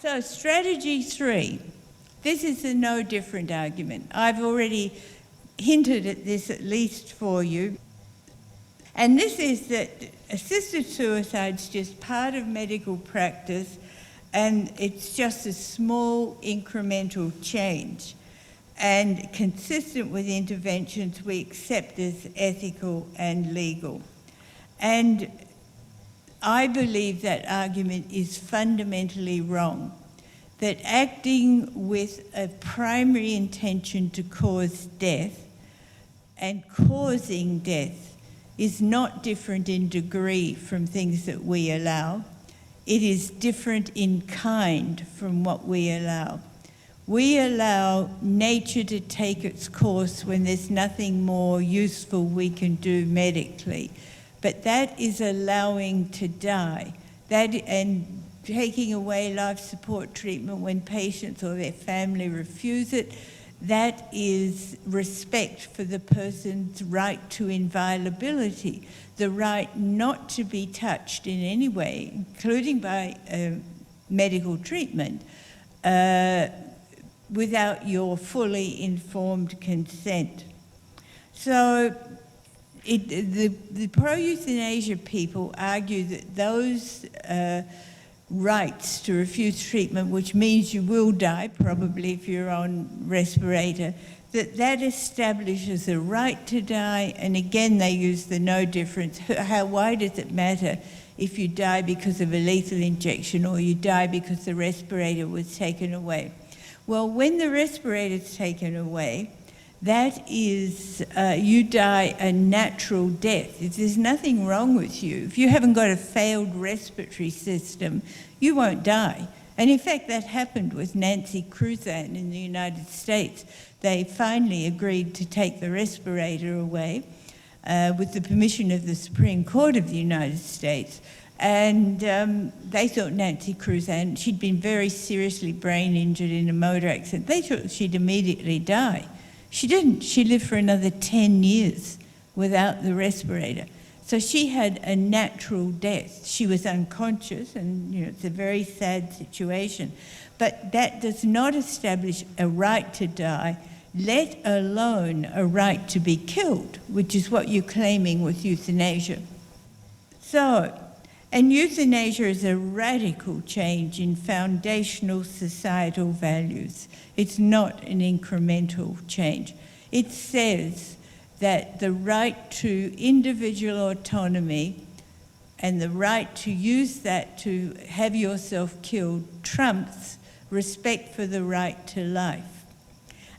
So strategy 3. This is a no different argument. I've already hinted at this at least for you. And this is that assisted suicide is just part of medical practice, and it's just a small incremental change. And consistent with interventions we accept as ethical and legal. And I believe that argument is fundamentally wrong, that acting with a primary intention to cause death and causing death is not different in degree from things that we allow. It is different in kind from what we allow. We allow nature to take its course when there's nothing more useful we can do medically. But that is allowing to die. And taking away life support treatment when patients or their family refuse it, that is respect for the person's right to inviolability, the right not to be touched in any way, including by medical treatment, without your fully informed consent. So the pro-euthanasia people argue that those rights to refuse treatment, which means you will die, probably if you're on respirator, that establishes a right to die, and again they use the no difference. Why does it matter if you die because of a lethal injection or you die because the respirator was taken away? Well, when the respirator is taken away, that is, you die a natural death. If there's nothing wrong with you, if you haven't got a failed respiratory system, you won't die. And in fact, that happened with Nancy Cruzan in the United States. They finally agreed to take the respirator away with the permission of the Supreme Court of the United States. And they thought Nancy Cruzan, she'd been very seriously brain injured in a motor accident. They thought she'd immediately die. She didn't. She lived for another 10 years without the respirator. So she had a natural death. She was unconscious, and it's a very sad situation. But that does not establish a right to die, let alone a right to be killed, which is what you're claiming with euthanasia. So, and euthanasia is a radical change in foundational societal values. It's not an incremental change. It says that the right to individual autonomy and the right to use that to have yourself killed trumps respect for the right to life.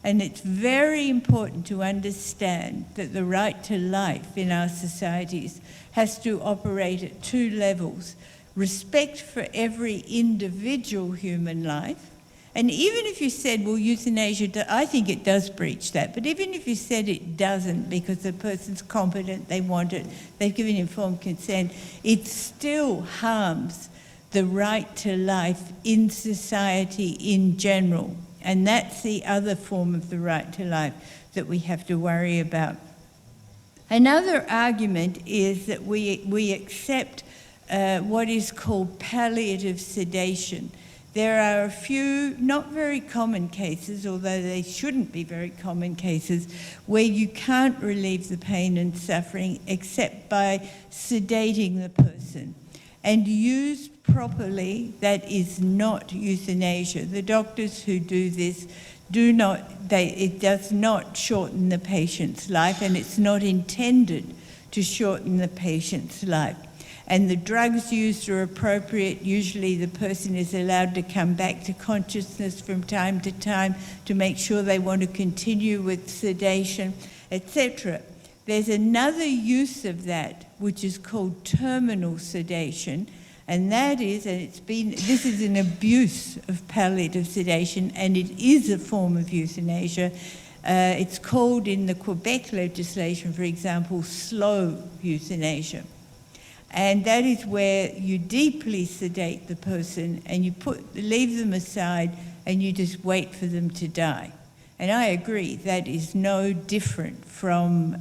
And it's very important to understand that the right to life in our societies has to operate at two levels: respect for every individual human life. And even if you said, well, euthanasia, I think it does breach that, but even if you said it doesn't because the person's competent, they want it, they've given informed consent, it still harms the right to life in society in general. And that's the other form of the right to life that we have to worry about. Another argument is that we accept what is called palliative sedation. There are a few not very common cases, although they shouldn't be very common cases, where you can't relieve the pain and suffering except by sedating the person. And used properly, that is not euthanasia. The doctors who do this it does not shorten the patient's life, and it's not intended to shorten the patient's life. And the drugs used are appropriate. Usually the person is allowed to come back to consciousness from time to time to make sure they want to continue with sedation, etc. There's another use of that, which is called terminal sedation, and that is, this is an abuse of palliative sedation, and it is a form of euthanasia. It's called in the Quebec legislation, for example, slow euthanasia. And that is where you deeply sedate the person and you leave them aside and you just wait for them to die. And I agree, that is no different from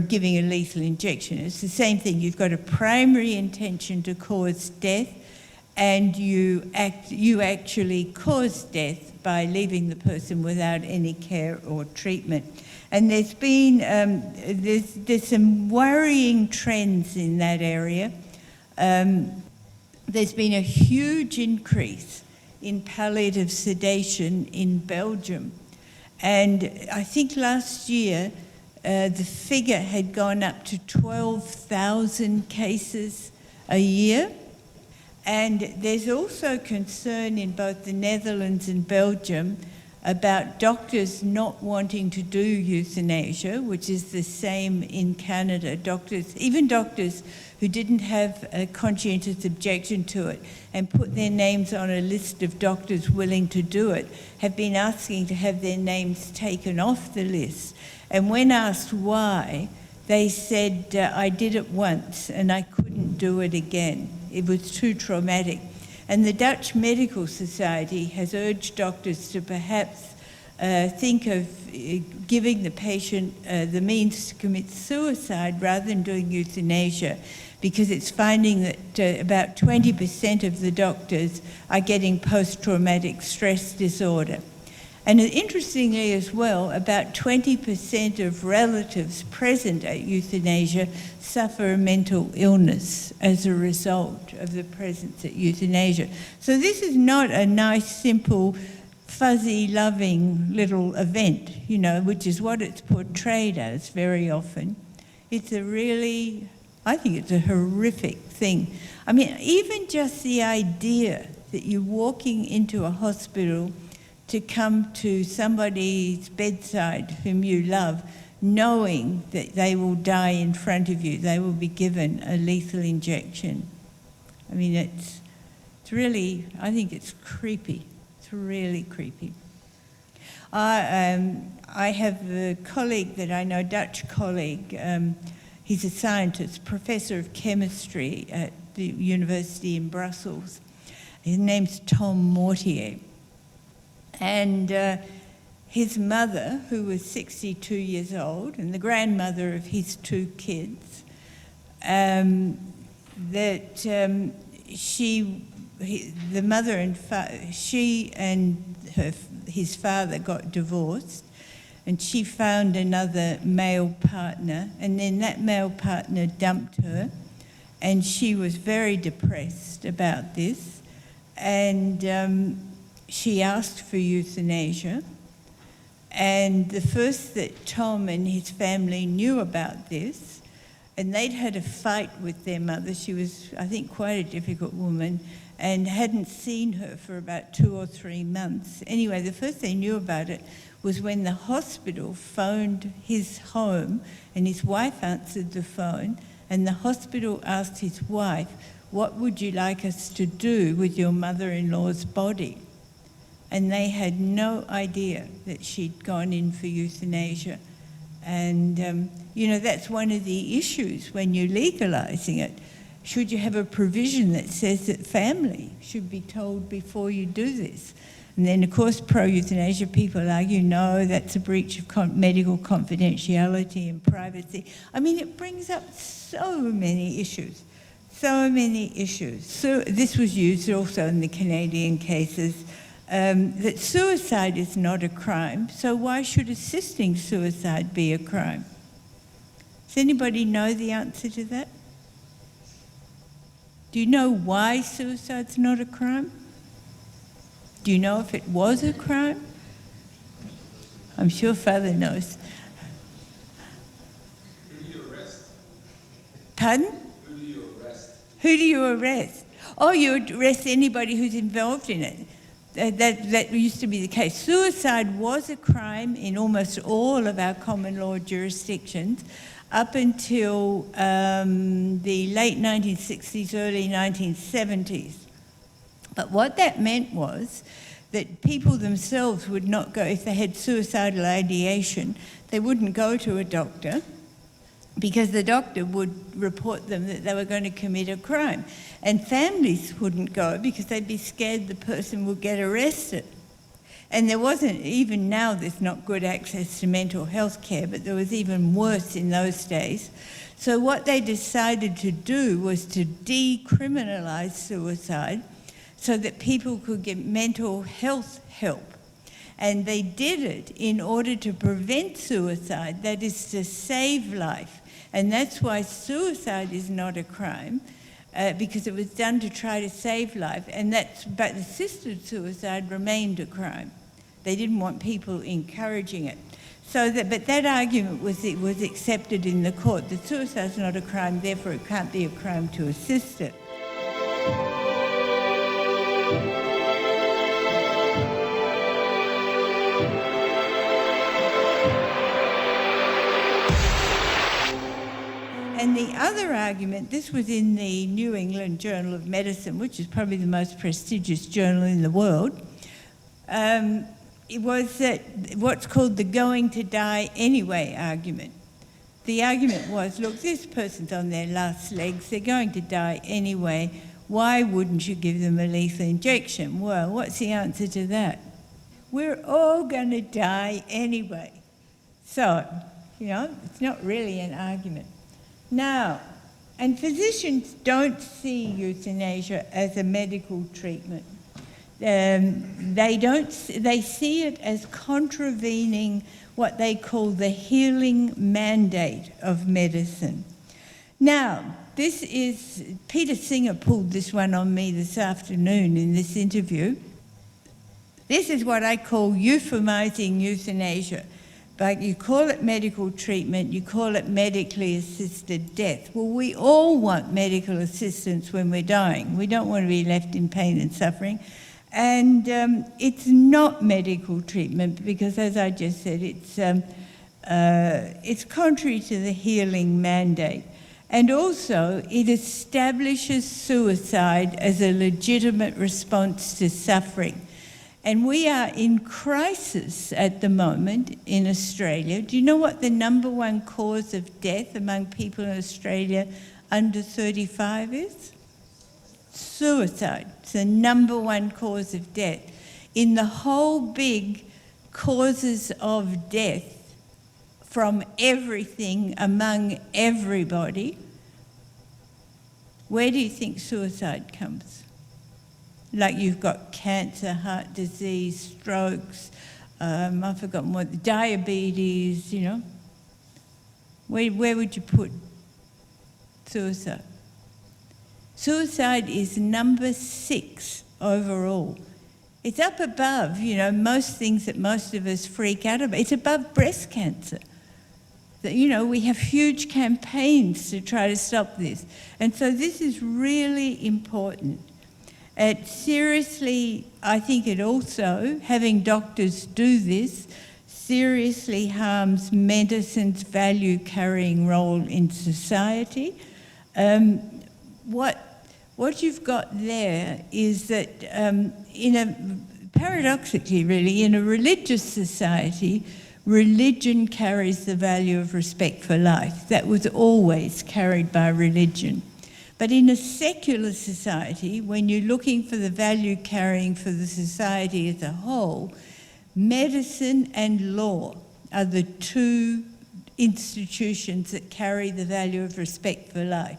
giving a lethal injection. It's the same thing. You've got a primary intention to cause death, and you actually cause death by leaving the person without any care or treatment. And there's been there's some worrying trends in that area. There's been a huge increase in palliative sedation in Belgium. And I think last year, the figure had gone up to 12,000 cases a year. And there's also concern in both the Netherlands and Belgium about doctors not wanting to do euthanasia, which is the same in Canada. Even doctors who didn't have a conscientious objection to it and put their names on a list of doctors willing to do it, have been asking to have their names taken off the list. And when asked why, they said, I did it once and I couldn't do it again. It was too traumatic. And the Dutch Medical Society has urged doctors to perhaps think of giving the patient the means to commit suicide rather than doing euthanasia, because it's finding that about 20% of the doctors are getting post-traumatic stress disorder. And interestingly as well, about 20% of relatives present at euthanasia suffer a mental illness as a result of the presence at euthanasia. So this is not a nice, simple, fuzzy, loving little event, you know, which is what it's portrayed as very often. It's a really, I think it's a horrific thing. I mean, even just the idea that you're walking into a hospital to come to somebody's bedside whom you love, knowing that they will die in front of you, they will be given a lethal injection. I mean, it's really, I think it's creepy. It's really creepy. I have a colleague that I know, Dutch colleague. He's a scientist, professor of chemistry at the university in Brussels. His name's Tom Mortier. And his mother, who was 62 years old, and the grandmother of his two kids, she and his father got divorced, and she found another male partner, and then that male partner dumped her, and she was very depressed about this, and she asked for euthanasia. And the first that Tom and his family knew about this, and they'd had a fight with their mother, she was, I think, quite a difficult woman, and hadn't seen her for about 2 or 3 months. Anyway, the first they knew about it was when the hospital phoned his home, and his wife answered the phone, and the hospital asked his wife, "What would you like us to do with your mother-in-law's body?" And they had no idea that she'd gone in for euthanasia. And, you know, that's one of the issues when you're legalising it. Should you have a provision that says that family should be told before you do this? And then, of course, pro-euthanasia people argue, no, that's a breach of medical confidentiality and privacy. I mean, it brings up so many issues, so many issues. So this was used also in the Canadian cases. That suicide is not a crime, so why should assisting suicide be a crime? Does anybody know the answer to that? Do you know why suicide's not a crime? Do you know if it was a crime? I'm sure Father knows. Who do you arrest? Pardon? Who do you arrest? Who do you arrest? Oh, you arrest anybody who's involved in it. That used to be the case. Suicide was a crime in almost all of our common law jurisdictions up until the late 1960s, early 1970s. But what that meant was that people themselves would not go, if they had suicidal ideation, they wouldn't go to a doctor, because the doctor would report them that they were going to commit a crime. And families wouldn't go because they'd be scared the person would get arrested. And there wasn't, even now there's not good access to mental health care, but there was even worse in those days. So what they decided to do was to decriminalise suicide so that people could get mental health help. And they did it in order to prevent suicide, that is to save life. And that's why suicide is not a crime, because it was done to try to save life. But assisted suicide remained a crime. They didn't want people encouraging it. But that argument was accepted in the court, that suicide is not a crime, therefore it can't be a crime to assist it. And the other argument, this was in the New England Journal of Medicine, which is probably the most prestigious journal in the world, it was that what's called the going to die anyway argument. The argument was, look, this person's on their last legs, they're going to die anyway, why wouldn't you give them a lethal injection? Well, what's the answer to that? We're all going to die anyway. So, it's not really an argument. Now, and physicians don't see euthanasia as a medical treatment. They see it as contravening what they call the healing mandate of medicine. Now, Peter Singer pulled this one on me this afternoon in this interview. This is what I call euphemizing euthanasia. But you call it medical treatment, you call it medically assisted death. Well, we all want medical assistance when we're dying. We don't want to be left in pain and suffering. And it's not medical treatment because, as I just said, it's contrary to the healing mandate. And also, it establishes suicide as a legitimate response to suffering. And we are in crisis at the moment in Australia. Do you know what the number one cause of death among people in Australia under 35 is? Suicide. It's the number one cause of death. In the whole big causes of death from everything among everybody, where do you think suicide comes? Like you've got cancer, heart disease, strokes, I've forgotten what, diabetes, Where would you put suicide? Suicide is number 6 overall. It's up above, most things that most of us freak out about. It's above breast cancer. We have huge campaigns to try to stop this. And so this is really important. Seriously, I think it also, having doctors do this, seriously harms medicine's value-carrying role in society. What you've got there is that, paradoxically really, in a religious society, religion carries the value of respect for life. That was always carried by religion. But in a secular society, when you're looking for the value carrying for the society as a whole, medicine and law are the 2 institutions that carry the value of respect for life.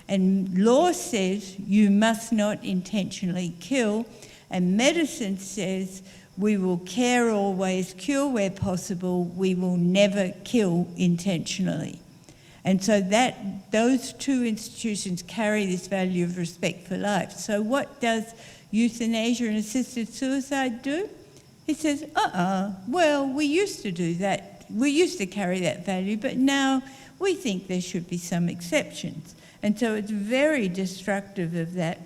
And law says you must not intentionally kill, and medicine says we will care always, cure where possible, we will never kill intentionally. And so those 2 institutions carry this value of respect for life. So what does euthanasia and assisted suicide do? It says, well, we used to do that. We used to carry that value, but now we think there should be some exceptions. And so it's very destructive of that.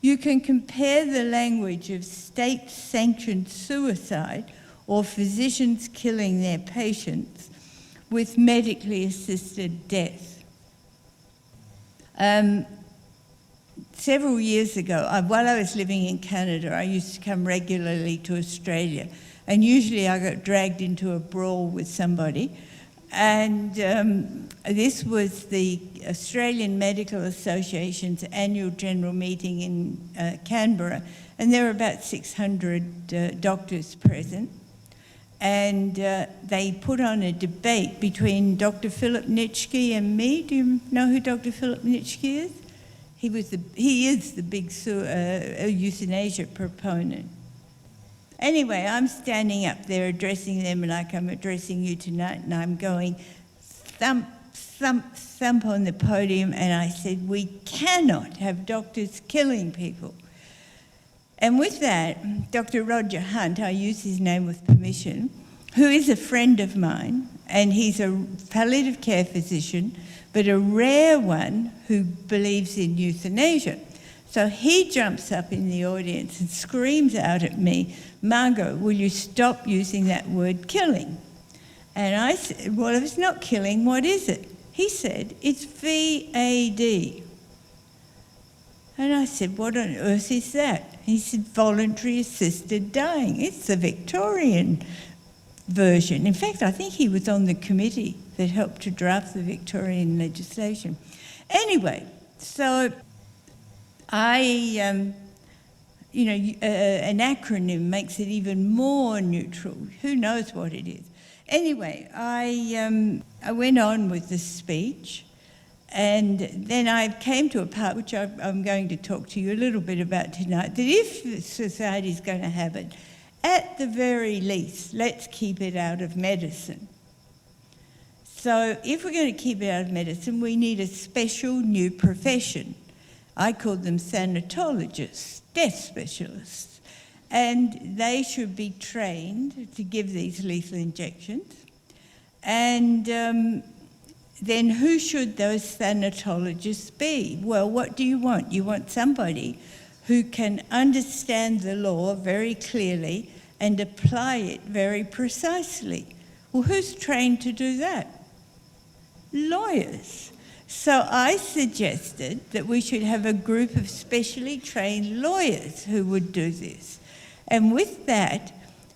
You can compare the language of state-sanctioned suicide or physicians killing their patients with medically assisted death. Several years ago, while I was living in Canada, I used to come regularly to Australia, and usually I got dragged into a brawl with somebody. And this was the Australian Medical Association's annual general meeting in Canberra, and there were about 600 doctors present. And they put on a debate between Dr. Philip Nitschke and me. Do you know who Dr. Philip Nitschke is? He is the big euthanasia proponent. Anyway, I'm standing up there addressing them like I'm addressing you tonight, and I'm going thump, thump, thump on the podium, and I said, we cannot have doctors killing people. And with that, Dr. Roger Hunt, I use his name with permission, who is a friend of mine, and he's a palliative care physician, but a rare one who believes in euthanasia. So he jumps up in the audience and screams out at me, Margot, will you stop using that word killing? And I said, well, if it's not killing, what is it? He said, it's VAD. And I said, what on earth is that? He said, voluntary assisted dying. It's the Victorian version. In fact, I think he was on the committee that helped to draft the Victorian legislation. Anyway, so an acronym makes it even more neutral. Who knows what it is? Anyway, I went on with the speech, and then I came to a part which I'm going to talk to you a little bit about tonight, that if society is going to have it, at the very least, let's keep it out of medicine. So if we're going to keep it out of medicine, we need a special new profession. I called them thanatologists, death specialists. And they should be trained to give these lethal injections. And then who should those thanatologists be? Well, what do you want? You want somebody who can understand the law very clearly and apply it very precisely. Well, who's trained to do that? Lawyers. So I suggested that we should have a group of specially trained lawyers who would do this. And with that,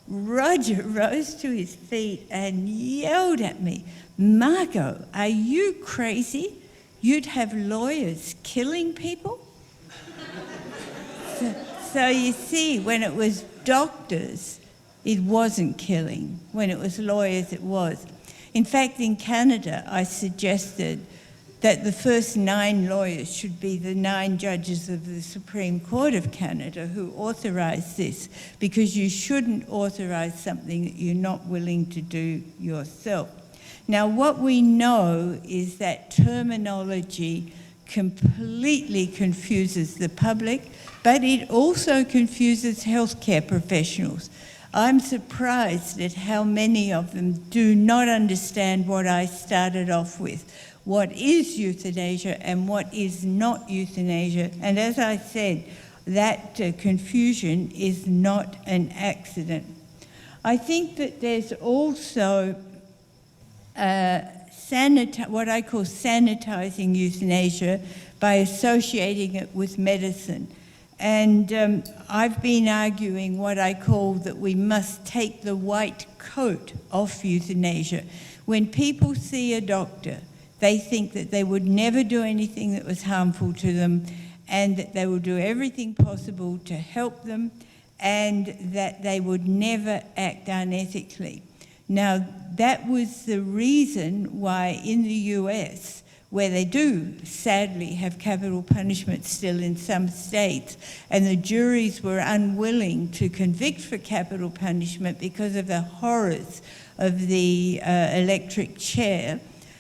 Roger rose to his feet and yelled at me, Margot, are you crazy? You'd have lawyers killing people? So you see, when it was doctors, it wasn't killing. When it was lawyers, it was. In fact, in Canada, I suggested that the first 9 lawyers should be the 9 judges of the Supreme Court of Canada who authorised this, because you shouldn't authorise something that you're not willing to do yourself. Now, what we know is that terminology completely confuses the public, but it also confuses healthcare professionals. I'm surprised at how many of them do not understand what I started off with. What is euthanasia and what is not euthanasia? And as I said, that confusion is not an accident. I think that there's also what I call sanitizing euthanasia by associating it with medicine. And I've been arguing what I call that we must take the white coat off euthanasia. When people see a doctor, they think that they would never do anything that was harmful to them, and that they will do everything possible to help them, and that they would never act unethically. Now, that was the reason why in the US, where they do sadly have capital punishment still in some states, and the juries were unwilling to convict for capital punishment because of the horrors of the electric chair.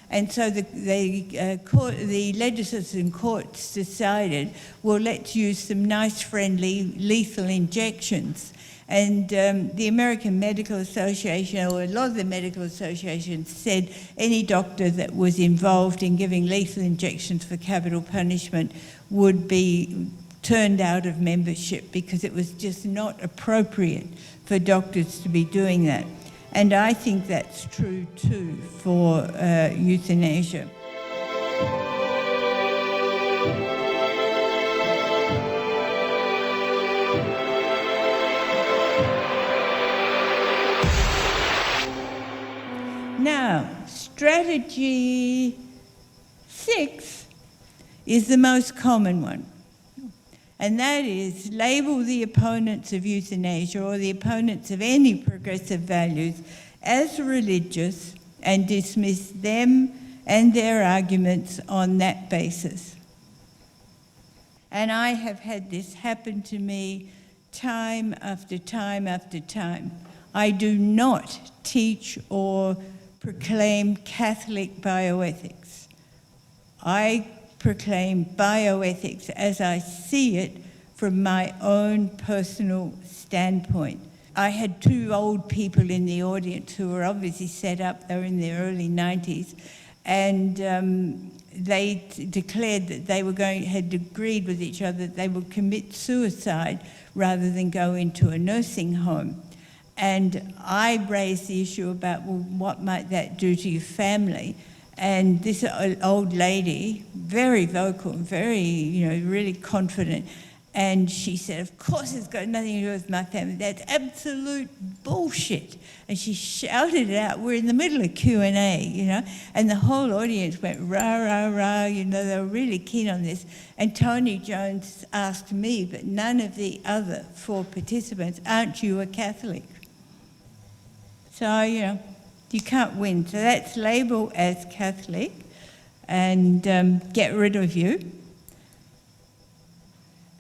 And so the legislators and courts decided, well, let's use some nice, friendly, lethal injections. And the American Medical Association, or a lot of the medical associations, said any doctor that was involved in giving lethal injections for capital punishment would be turned out of membership, because it was just not appropriate for doctors to be doing that. And I think that's true too for euthanasia. Now, strategy 6 is the most common one. And that is label the opponents of euthanasia, or the opponents of any progressive values, as religious, and dismiss them and their arguments on that basis. And I have had this happen to me time after time after time. I do not teach or proclaim Catholic bioethics. I proclaim bioethics as I see it from my own personal standpoint. I had two old people in the audience who were obviously set up. They were in their early 90s, and they declared that they had agreed with each other that they would commit suicide rather than go into a nursing home. And I raised the issue about, well, what might that do to your family? And this old lady, very vocal, very, really confident, and she said, of course it's got nothing to do with my family. That's absolute bullshit. And she shouted it out. We're in the middle of Q&A, and the whole audience went rah, rah, rah, they were really keen on this. And Tony Jones asked me, but none of the other 4 participants, aren't you a Catholic? So, you can't win. So that's labelled as Catholic and get rid of you.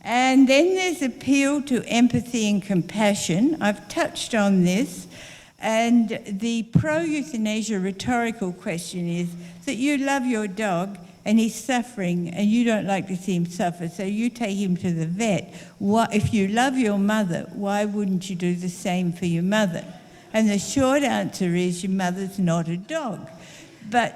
And then there's appeal to empathy and compassion. I've touched on this. And the pro-euthanasia rhetorical question is that you love your dog and he's suffering and you don't like to see him suffer, so you take him to the vet. If you love your mother, why wouldn't you do the same for your mother? And the short answer is your mother's not a dog. But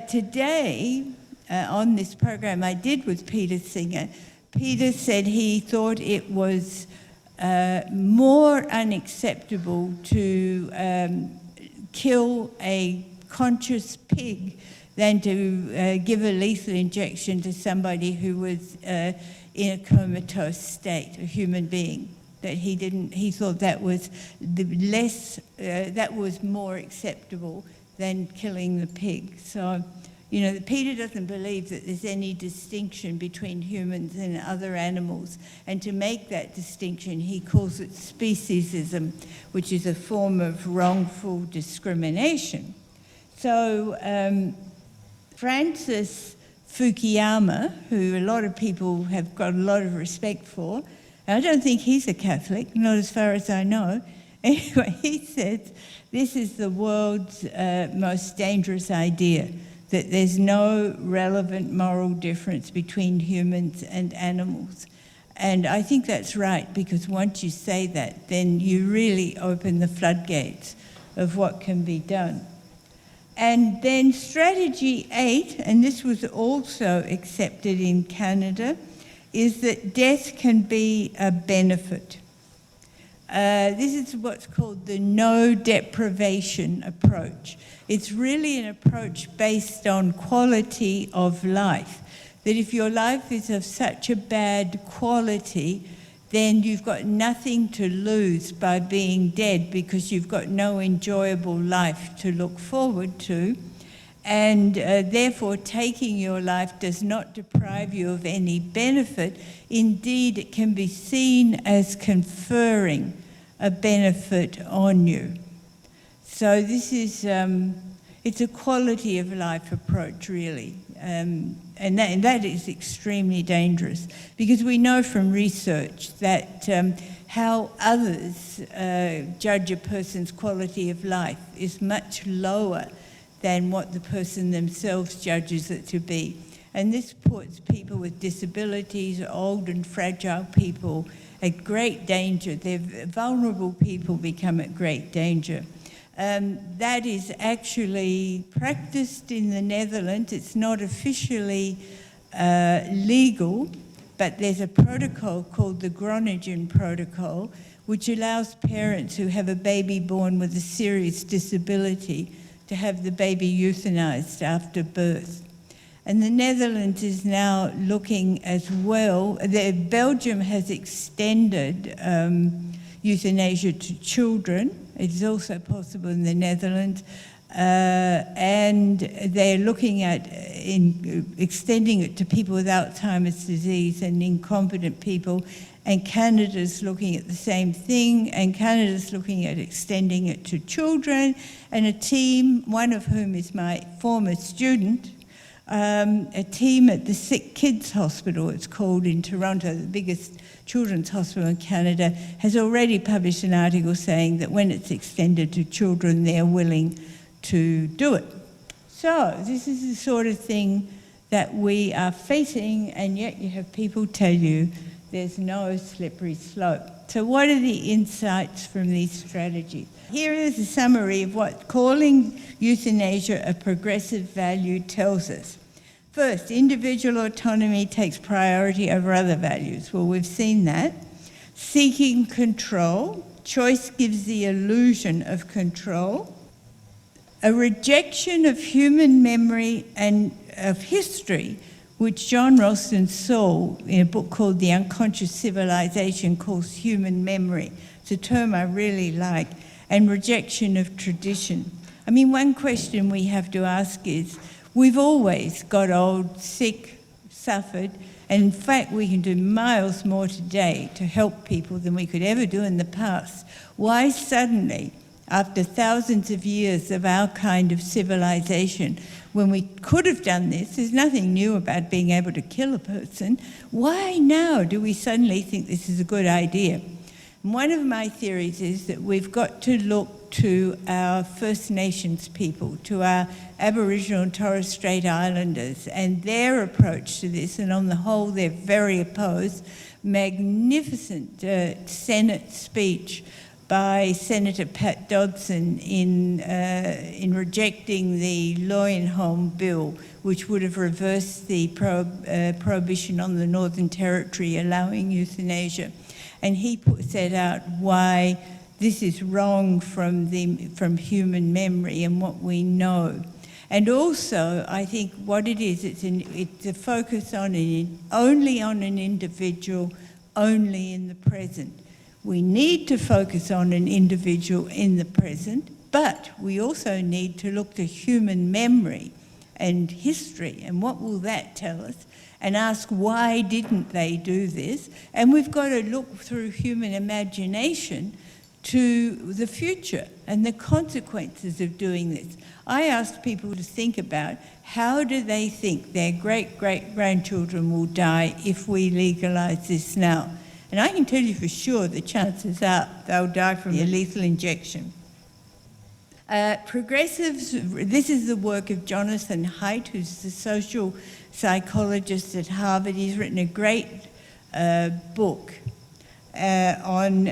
today, on this program I did with Peter Singer, Peter said he thought it was more unacceptable to kill a conscious pig than to give a lethal injection to somebody who was in a comatose state, a human being. That he thought that was that was more acceptable than killing the pig. So, Peter doesn't believe that there's any distinction between humans and other animals. And to make that distinction, he calls it speciesism, which is a form of wrongful discrimination. So Francis Fukuyama, who a lot of people have got a lot of respect for, I don't think he's a Catholic, not as far as I know. Anyway, he says this is the world's most dangerous idea, that there's no relevant moral difference between humans and animals. And I think that's right, because once you say that, then you really open the floodgates of what can be done. And then strategy 8, and this was also accepted in Canada, is that death can be a benefit. This is what's called the no deprivation approach. It's really an approach based on quality of life, that if your life is of such a bad quality, then you've got nothing to lose by being dead because you've got no enjoyable life to look forward to. And therefore, taking your life does not deprive you of any benefit. Indeed, it can be seen as conferring a benefit on you. So this is, it's a quality of life approach, really. And that is extremely dangerous, because we know from research that how others judge a person's quality of life is much lower than what the person themselves judges it to be. And this puts people with disabilities, old and fragile people, at great danger. Vulnerable people become at great danger. That is actually practiced in the Netherlands. It's not officially legal, but there's a protocol called the Groningen Protocol, which allows parents who have a baby born with a serious disability to have the baby euthanized after birth. And the Netherlands is now looking as well. Belgium has extended euthanasia to children. It is also possible in the Netherlands. And they're looking at extending it to people with Alzheimer's disease and incompetent people. And Canada's looking at the same thing, and Canada's looking at extending it to children. And a team, one of whom is my former student, a team at the Sick Kids Hospital, it's called, in Toronto, the biggest children's hospital in Canada, has already published an article saying that when it's extended to children, they're willing to do it. So this is the sort of thing that we are facing, and yet you have people tell you there's no slippery slope. So what are the insights from these strategies? Here is a summary of what calling euthanasia a progressive value tells us. First, individual autonomy takes priority over other values. Well, we've seen that. Seeking control. Choice gives the illusion of control. A rejection of human memory and of history, which John Ralston saw in a book called The Unconscious Civilization, calls human memory. It's a term I really like. And rejection of tradition. I mean, one question we have to ask is, we've always got old, sick, suffered, and in fact we can do miles more today to help people than we could ever do in the past. Why suddenly, after thousands of years of our kind of civilization, when we could have done this, there's nothing new about being able to kill a person, why now do we suddenly think this is a good idea? And one of my theories is that we've got to look to our First Nations people, to our Aboriginal and Torres Strait Islanders, and their approach to this, and on the whole they're very opposed. Magnificent Senate speech by Senator Pat Dodson in rejecting the Loyenholm bill, which would have reversed the prohibition on the Northern Territory allowing euthanasia. And he set out why this is wrong from human memory and what we know. And also, I think what it is, it's a focus on only on an individual, only in the present. We need to focus on an individual in the present, but we also need to look to human memory and history, and what will that tell us? And ask, why didn't they do this? And we've got to look through human imagination to the future and the consequences of doing this. I asked people to think about, how do they think their great-great-grandchildren will die if we legalise this now? And I can tell you for sure the chances are they'll die from a lethal injection. Progressives, this is the work of Jonathan Haidt, who's the social psychologist at Harvard. He's written a great book on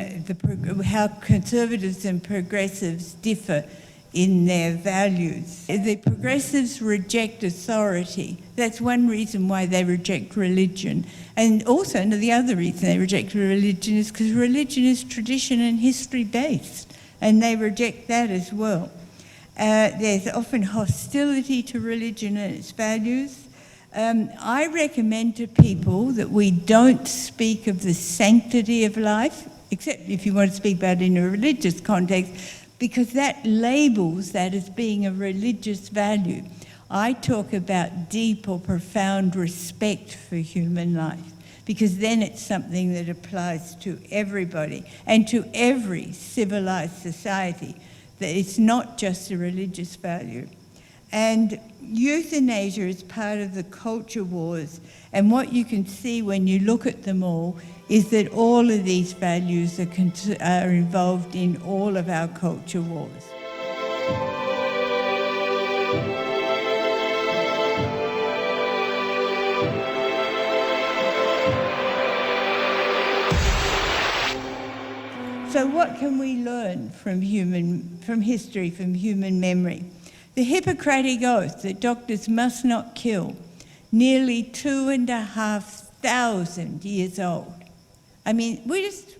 how conservatives and progressives differ in their values. The progressives reject authority. That's one reason why they reject religion. And also, the other reason they reject religion is because religion is tradition and history based, and they reject that as well. There's often hostility to religion and its values. I recommend to people that we don't speak of the sanctity of life, except if you want to speak about it in a religious context, because that labels that as being a religious value. I talk about deep or profound respect for human life, because then it's something that applies to everybody and to every civilized society, that it's not just a religious value. And euthanasia is part of the culture wars, and what you can see when you look at them all is that all of these values are involved in all of our culture wars. So what can we learn from history, from human memory? The Hippocratic Oath that doctors must not kill, nearly 2,500 years old. I mean, we just,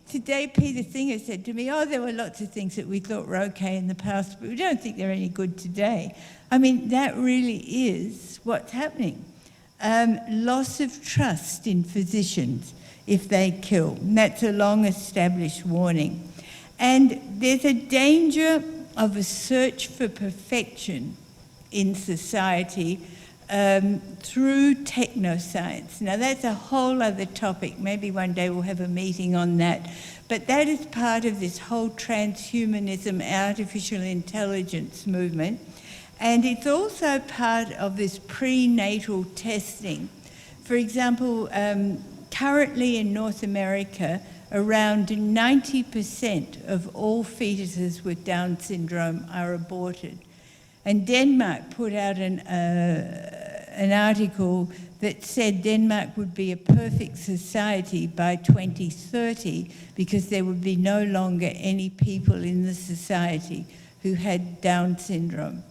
today Peter Singer said to me, there were lots of things that we thought were okay in the past, but we don't think they're any good today. I mean, that really is what's happening. Loss of trust in physicians if they kill. And that's a long-established warning. And there's a danger of a search for perfection in society through technoscience. Now, that's a whole other topic. Maybe one day we'll have a meeting on that. But that is part of this whole transhumanism, artificial intelligence movement. And it's also part of this prenatal testing. For example, currently in North America, around 90% of all fetuses with Down syndrome are aborted. And Denmark put out an article that said Denmark would be a perfect society by 2030 because there would be no longer any people in the society who had Down syndrome.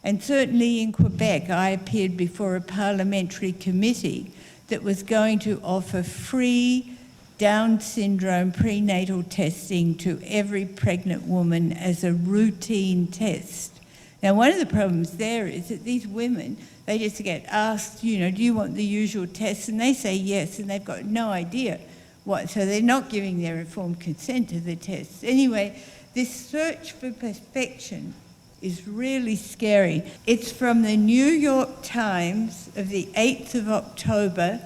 And certainly in Quebec, I appeared before a parliamentary committee that was going to offer free Down syndrome prenatal testing to every pregnant woman as a routine test. Now, one of the problems there is that these women, they just get asked, do you want the usual tests? And they say yes, and they've got no idea what, so they're not giving their informed consent to the tests. Anyway, this search for perfection is really scary. It's from the New York Times of the 8th of October,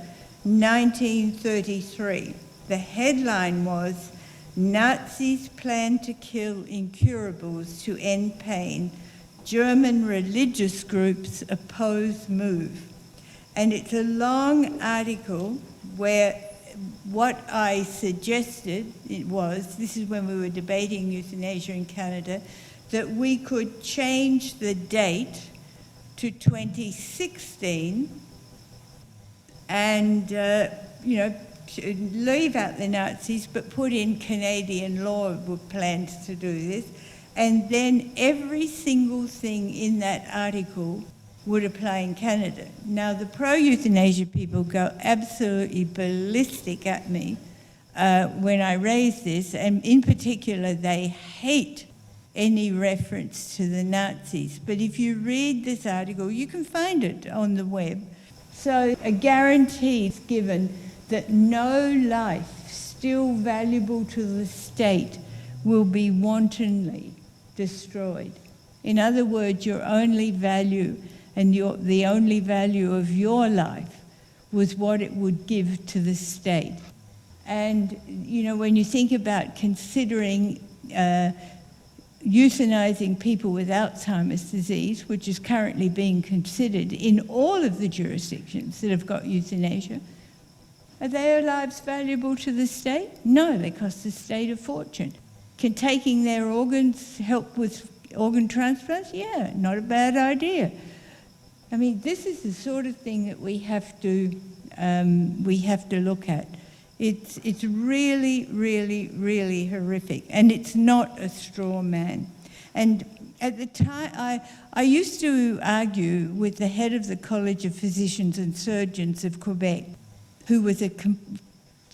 1933. The headline was, "Nazis plan to kill incurables to end pain. German religious groups oppose move." And it's a long article where what I suggested this is when we were debating euthanasia in Canada, that we could change the date to 2016 and, leave out the Nazis, but put in Canadian law with plans to do this. And then every single thing in that article would apply in Canada. Now, the pro-euthanasia people go absolutely ballistic at me when I raise this, and in particular, they hate any reference to the Nazis. But if you read this article, you can find it on the web. So a guarantee is given that no life still valuable to the state will be wantonly destroyed. In other words, your only value and the only value of your life was what it would give to the state. And, when you think about considering euthanizing people with Alzheimer's disease, which is currently being considered in all of the jurisdictions that have got euthanasia, are their lives valuable to the state? No, they cost the state a fortune. Can taking their organs help with organ transplants? Yeah, not a bad idea. I mean, this is the sort of thing that we have to look at. It's really, really, really horrific, and it's not a straw man. And at the time, I used to argue with the head of the College of Physicians and Surgeons of Quebec, who was a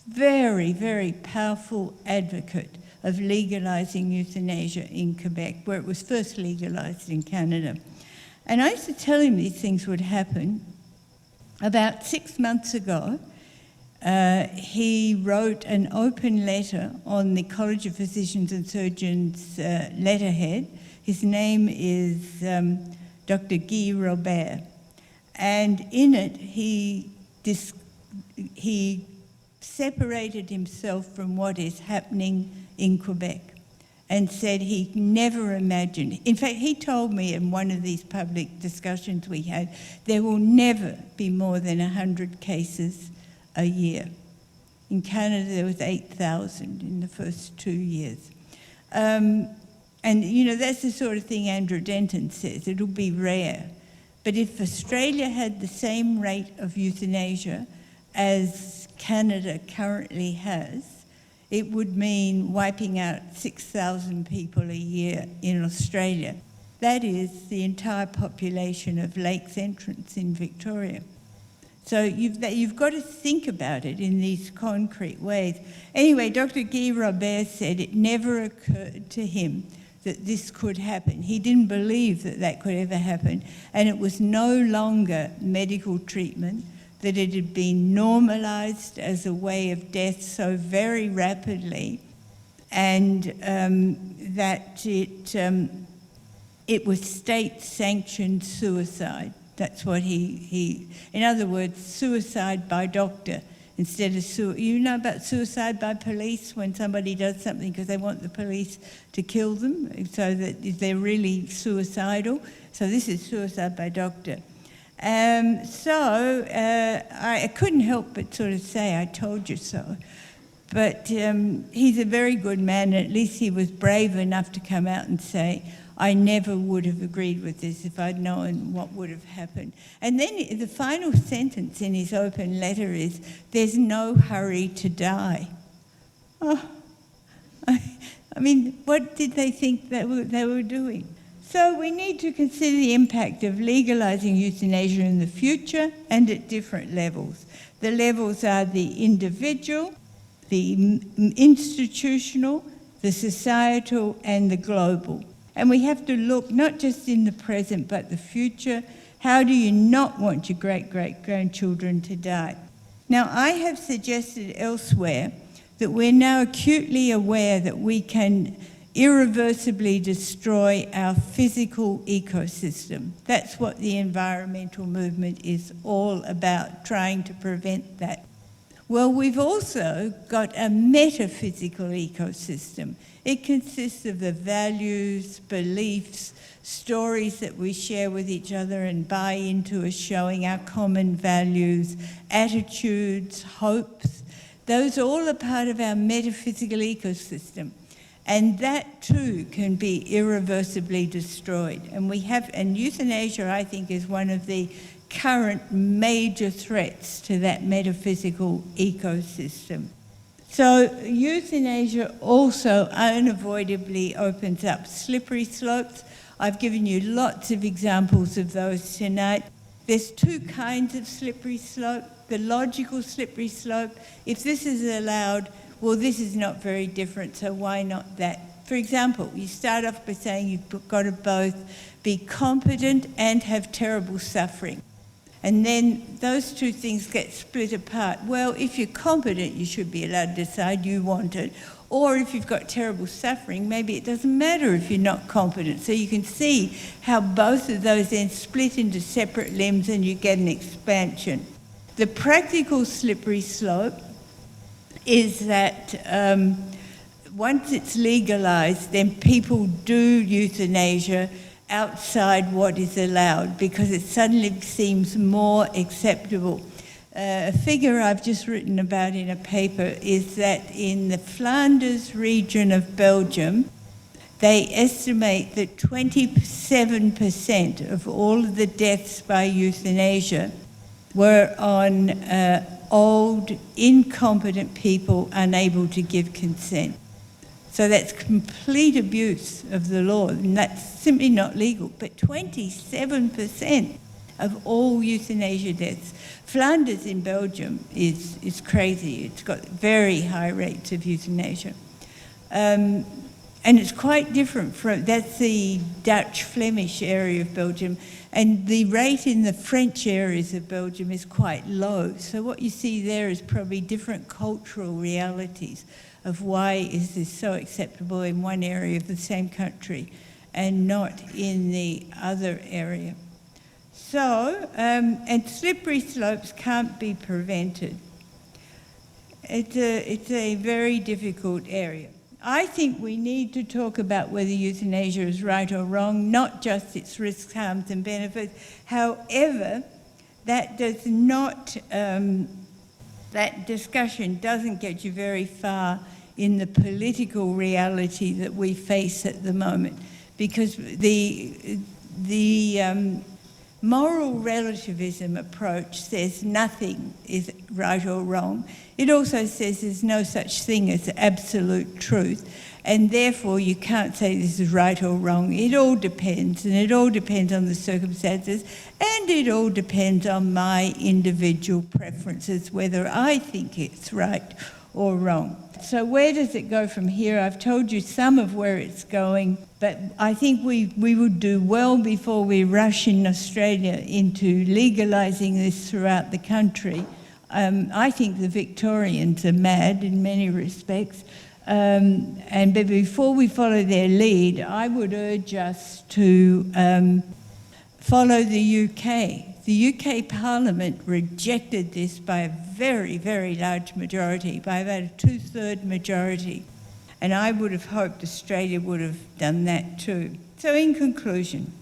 very, very powerful advocate of legalising euthanasia in Quebec, where it was first legalised in Canada. And I used to tell him these things would happen. About 6 months ago, he wrote an open letter on the College of Physicians and Surgeons letterhead. His name is Dr. Guy Robert. And in it, he separated himself from what is happening in Quebec and said he never imagined. In fact, he told me in one of these public discussions we had, there will never be more than 100 cases a year. In Canada, there was 8,000 in the first 2 years. And, that's the sort of thing Andrew Denton says. It'll be rare. But if Australia had the same rate of euthanasia as Canada currently has, it would mean wiping out 6,000 people a year in Australia. That is the entire population of Lakes Entrance in Victoria. So you've got to think about it in these concrete ways. Anyway, Dr. Guy Robert said it never occurred to him that this could happen. He didn't believe that could ever happen, and it was no longer medical treatment, that it had been normalised as a way of death so very rapidly, and that it was state-sanctioned suicide. That's what he in other words, suicide by doctor instead of you know about suicide by police, when somebody does something because they want the police to kill them, so that they're really suicidal. So this is suicide by doctor. I couldn't help but sort of say, I told you so. But he's a very good man, and at least he was brave enough to come out and say, I never would have agreed with this if I'd known what would have happened. And then the final sentence in his open letter is, there's no hurry to die. Oh, I mean, what did they think they were doing? So we need to consider the impact of legalising euthanasia in the future and at different levels. The levels are the individual, the institutional, the societal, and the global. And we have to look not just in the present but the future. How do you not want your great-great-grandchildren to die? Now, I have suggested elsewhere that we're now acutely aware that we can irreversibly destroy our physical ecosystem. That's what the environmental movement is all about, trying to prevent that. Well, we've also got a metaphysical ecosystem. It consists of the values, beliefs, stories that we share with each other and buy into as showing our common values, attitudes, hopes. Those all are part of our metaphysical ecosystem. And that too can be irreversibly destroyed. And euthanasia, I think, is one of the current major threats to that metaphysical ecosystem. So euthanasia also unavoidably opens up slippery slopes. I've given you lots of examples of those tonight. There's two kinds of slippery slope. The logical slippery slope, if this is allowed, well, this is not very different, so why not that? For example, you start off by saying you've got to both be competent and have terrible suffering. And then those two things get split apart. Well, if you're competent, you should be allowed to decide you want it. Or if you've got terrible suffering, maybe it doesn't matter if you're not competent. So you can see how both of those then split into separate limbs and you get an expansion. The practical slippery slope is that once it's legalised, then people do euthanasia outside what is allowed because it suddenly seems more acceptable. A figure I've just written about in a paper is that in the Flanders region of Belgium, they estimate that 27% of all of the deaths by euthanasia were on old, incompetent people unable to give consent. So that's complete abuse of the law, and that's simply not legal. But 27% of all euthanasia deaths. Flanders in Belgium is crazy. It's got very high rates of euthanasia. And it's quite different that's the Dutch-Flemish area of Belgium, and the rate in the French areas of Belgium is quite low. So what you see there is probably different cultural realities of why is this so acceptable in one area of the same country and not in the other area. So, and slippery slopes can't be prevented. It's a very difficult area. I think we need to talk about whether euthanasia is right or wrong, not just its risks, harms and benefits. However, that does not, that discussion doesn't get you very far in the political reality that we face at the moment, because the moral relativism approach says nothing is right or wrong. It also says there's no such thing as absolute truth, and therefore you can't say this is right or wrong. It all depends, and it all depends on the circumstances, and it all depends on my individual preferences, whether I think it's right or wrong. So where does it go from here? I've told you some of where it's going, but I think we would do well before we rush in Australia into legalising this throughout the country. I think the Victorians are mad in many respects, but before we follow their lead, I would urge us to follow the UK. The UK Parliament rejected this by a very, very large majority, by about a 2/3 majority. And I would have hoped Australia would have done that too. So in conclusion,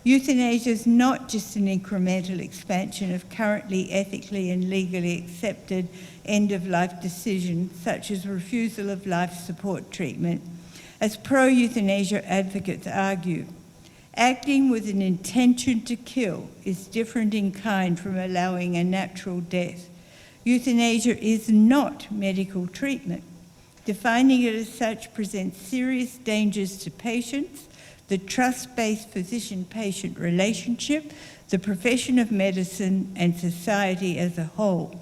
euthanasia is not just an incremental expansion of currently ethically and legally accepted end-of-life decisions, such as refusal of life support treatment, as pro-euthanasia advocates argue. Acting with an intention to kill is different in kind from allowing a natural death. Euthanasia is not medical treatment. Defining it as such presents serious dangers to patients, the trust-based physician-patient relationship, the profession of medicine, and society as a whole.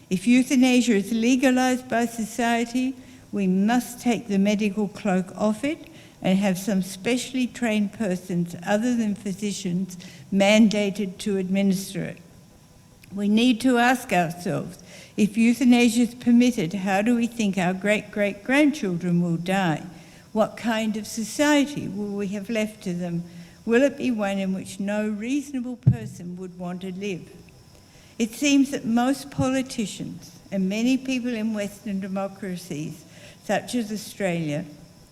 If euthanasia is legalised by society, we must take the medical cloak off it and have some specially trained persons other than physicians mandated to administer it. We need to ask ourselves, if euthanasia is permitted, how do we think our great-great-grandchildren will die? What kind of society will we have left to them? Will it be one in which no reasonable person would want to live? It seems that most politicians and many people in Western democracies, such as Australia,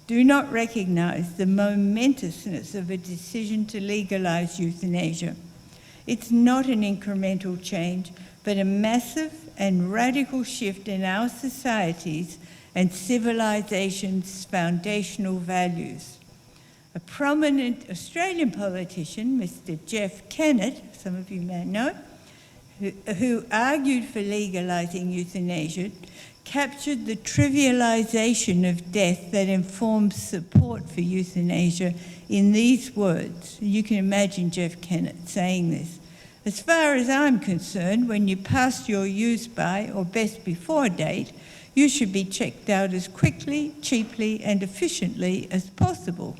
do not recognise the momentousness of a decision to legalise euthanasia. It's not an incremental change, but a massive and radical shift in our societies and civilization's foundational values. A prominent Australian politician, Mr. Jeff Kennett, some of you may know, who argued for legalising euthanasia, captured the trivialisation of death that informs support for euthanasia in these words. You can imagine Jeff Kennett saying this. As far as I'm concerned, when you pass your use-by or best before date, you should be checked out as quickly, cheaply, and efficiently as possible.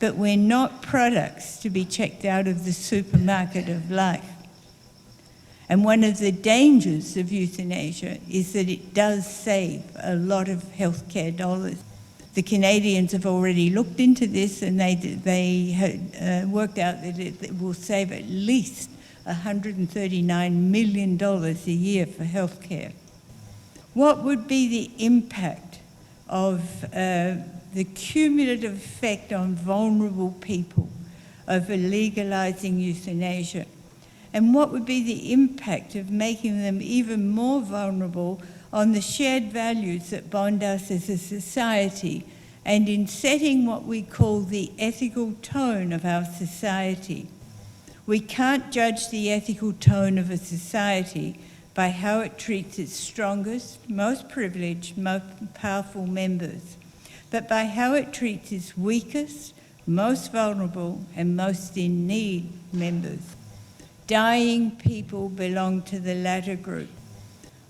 But we're not products to be checked out of the supermarket of life. And one of the dangers of euthanasia is that it does save a lot of healthcare dollars. The Canadians have already looked into this, and they had worked out that it will save at least $139 million a year for healthcare. What would be the impact of the cumulative effect on vulnerable people of legalising euthanasia? And what would be the impact of making them even more vulnerable on the shared values that bond us as a society, and in setting what we call the ethical tone of our society? We can't judge the ethical tone of a society by how it treats its strongest, most privileged, most powerful members, but by how it treats its weakest, most vulnerable, and most in need members. Dying people belong to the latter group.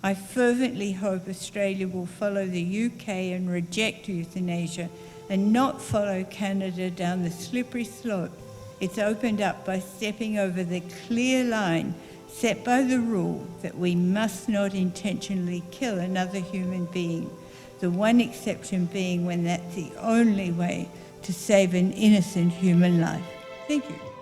I fervently hope Australia will follow the UK and reject euthanasia and not follow Canada down the slippery slope it's opened up by stepping over the clear line set by the rule that we must not intentionally kill another human being, the one exception being when that's the only way to save an innocent human life. Thank you.